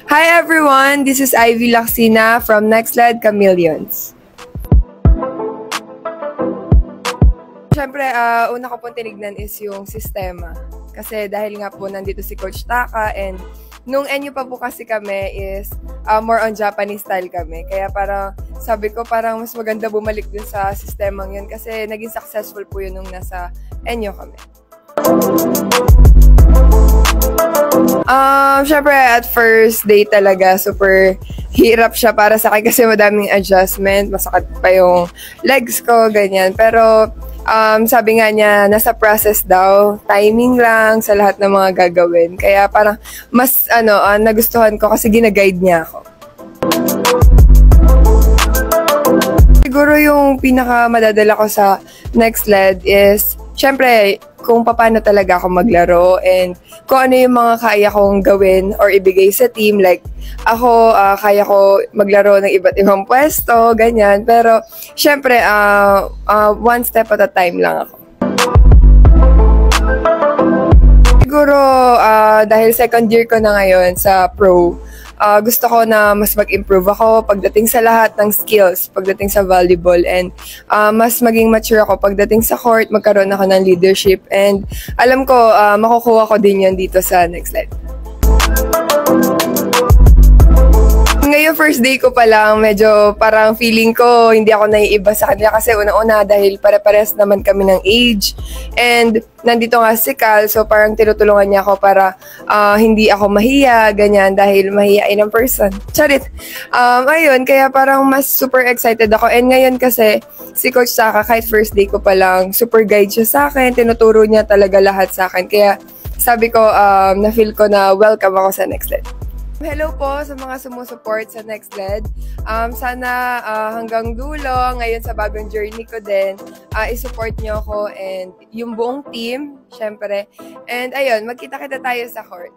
Hi everyone! This is Ivy Laksina from NextLed Chameleons. Siyempre, una ko pong tinignan is yung sistema. Kasi dahil nga po nandito si Coach Taka and nung NU pa po kasi kami is more on Japanese style kami. Kaya parang sabi ko parang mas maganda bumalik din sa sistemang yun kasi naging successful po yun nung nasa NU kami. Syempre, at first day talaga, super hirap siya para sa akin kasi madaming adjustment, masakit pa yung legs ko, ganyan. Pero, sabi nga niya, nasa process daw, timing lang sa lahat ng mga gagawin. Kaya parang mas, nagustuhan ko kasi ginaguide niya ako. Siguro yung pinaka madadala ko sa NextLed is, syempre, kung paano talaga ako maglaro and kung ano yung mga kaya kong gawin or ibigay sa team. Like, ako, kaya ko maglaro ng iba't ibang pwesto, ganyan. Pero, syempre, one step at a time lang ako. Siguro, dahil second year ko na ngayon sa pro, gusto ko na mas mag-improve ako pagdating sa lahat ng skills, pagdating sa volleyball, and mas maging mature ako pagdating sa court, magkaroon ako ng leadership, and alam ko, makukuha ko din yan dito sa NextLed. Ngayon, first day ko pa lang, medyo parang feeling ko hindi ako naiiba sa kanila kasi una-una dahil pare-pares naman kami ng age. And nandito nga si Cal, so parang tinutulungan niya ako para hindi ako mahiya, ganyan, dahil mahiyain ang person. Charit! Ayun, kaya parang mas super excited ako. And ngayon kasi, si Coach Taka, kahit first day ko pa lang, super guide siya sa akin, tinuturo niya talaga lahat sa akin. Kaya sabi ko, na-feel ko na welcome ako sa NextLed. Hello po sa mga sumusuport sa NextLed. Sana hanggang dulo, ngayon sa bagong journey ko din, isupport nyo ako and yung buong team, syempre. And ayun, magkita-kita tayo sa court.